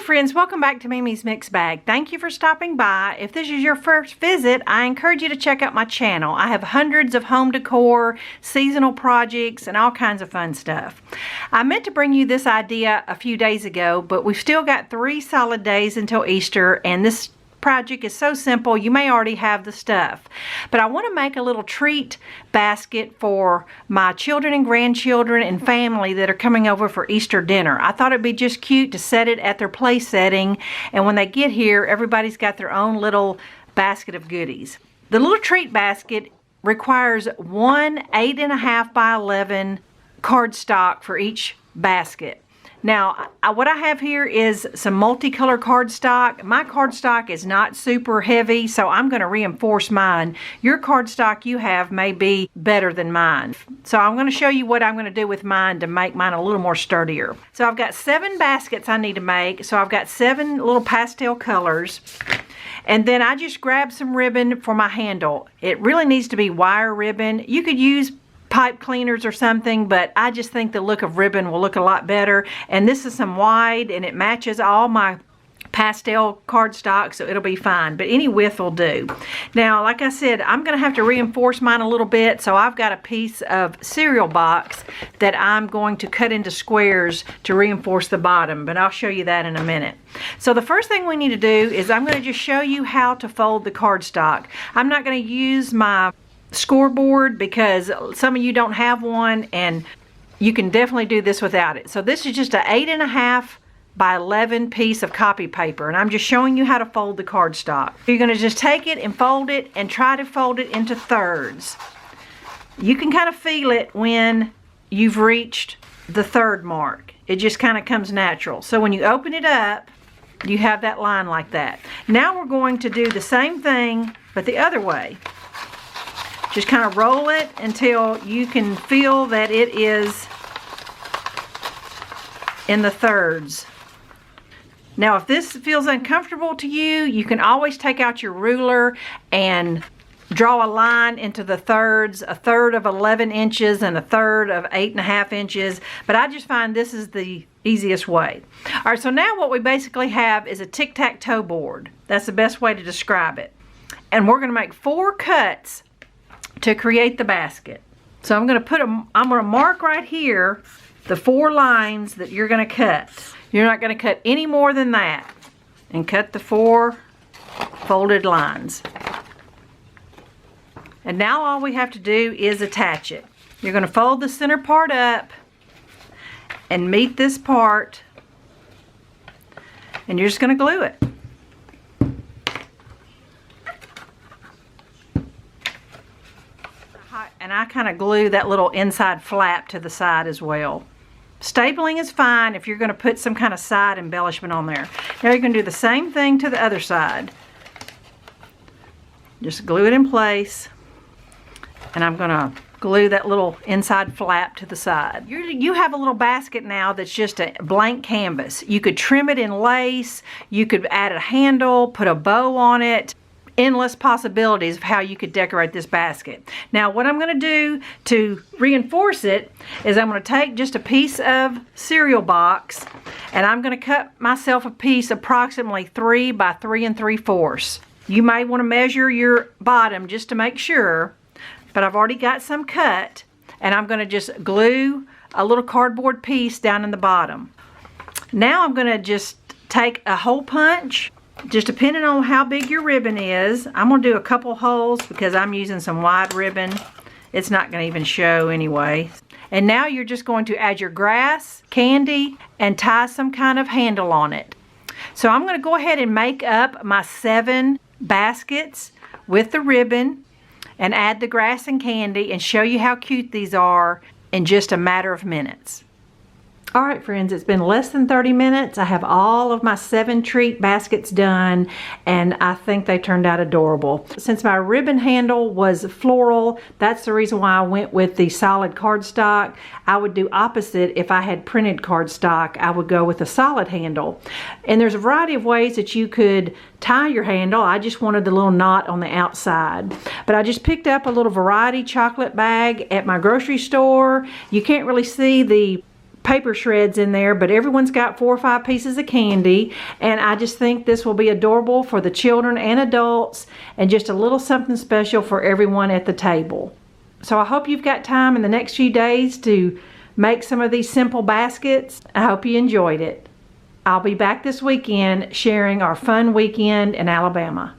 friends, welcome back to Mimi's Mixed Bag. Thank you for stopping by. If this is your first visit, I encourage you to check out my channel. I have hundreds of home decor, seasonal projects, and all kinds of fun stuff. I meant to bring you this idea a few days ago, but we've still got 3 solid days until Easter, and this project is so simple you may already have the stuff, but I want to make a little treat basket for my children and grandchildren and family that are coming over for Easter dinner. I thought it'd be just cute to set it at their place setting, and when they get here everybody's got their own little basket of goodies. The little treat basket requires one 8.5 by 11 cardstock for each basket. Now, what I have here is some multicolor cardstock. My cardstock is not super heavy, so I'm going to reinforce mine. Your cardstock you have may be better than mine. So I'm going to show you what I'm going to do with mine to make mine a little more sturdier. So I've got 7 baskets I need to make. So I've got 7 little pastel colors. And then I just grabbed some ribbon for my handle. It really needs to be wire ribbon. You could use pipe cleaners or something, but I just think the look of ribbon will look a lot better. And this is some wide, and it matches all my pastel cardstock, so it'll be fine, but any width will do. Now, like I said, I'm gonna have to reinforce mine a little bit, so I've got a piece of cereal box that I'm going to cut into squares to reinforce the bottom, but I'll show you that in a minute. So the first thing we need to do is I'm gonna just show you how to fold the cardstock. I'm not gonna use my scoreboard because some of you don't have one, and you can definitely do this without it. So this is just an 8.5 by 11 piece of copy paper, and I'm just showing you how to fold the cardstock. You're going to just take it and fold it and try to fold it into thirds. You can kind of feel it when you've reached the third mark. It just kind of comes natural. So when you open it up, you have that line like that. Now we're going to do the same thing but the other way. Just kind of roll it until you can feel that it is in the thirds. Now, if this feels uncomfortable to you, you can always take out your ruler and draw a line into the thirds, a third of 11 inches and a third of 8.5 inches. But I just find this is the easiest way. All right, so now what we basically have is a tic-tac-toe board. That's the best way to describe it. And we're going to make 4 cuts to create the basket. So I'm going to mark right here the 4 lines that you're going to cut. You're not going to cut any more than that, and cut the 4 folded lines. And now all we have to do is attach it. You're going to fold the center part up and meet this part, and you're just going to glue it. And I kind of glue that little inside flap to the side as well. Stapling is fine if you're going to put some kind of side embellishment on there. Now you're going to do the same thing to the other side. Just glue it in place. And I'm going to glue that little inside flap to the side. You have a little basket now that's just a blank canvas. You could trim it in lace. You could add a handle, put a bow on it. Endless possibilities of how you could decorate this basket. Now what I'm going to do to reinforce it is I'm going to take just a piece of cereal box, and I'm going to cut myself a piece approximately 3 by 3 3/4. You may want to measure your bottom just to make sure, but I've already got some cut, and I'm going to just glue a little cardboard piece down in the bottom. Now I'm going to just take a hole punch. Just depending on how big your ribbon is, I'm going to do a couple holes because I'm using some wide ribbon. It's not going to even show anyway. And now you're just going to add your grass, candy, and tie some kind of handle on it. So I'm going to go ahead and make up my 7 baskets with the ribbon and add the grass and candy and show you how cute these are in just a matter of minutes. All right, friends, it's been less than 30 minutes. I have all of my 7 treat baskets done, and I think they turned out adorable. Since my ribbon handle was floral, that's the reason why I went with the solid cardstock. I would do opposite if I had printed cardstock. I would go with a solid handle. And there's a variety of ways that you could tie your handle. I just wanted the little knot on the outside. But I just picked up a little variety chocolate bag at my grocery store. You can't really see the paper shreds in there, but everyone's got 4 or 5 pieces of candy, and I just think this will be adorable for the children and adults, and just a little something special for everyone at the table. So I hope you've got time in the next few days to make some of these simple baskets. I hope you enjoyed it. I'll be back this weekend sharing our fun weekend in Alabama.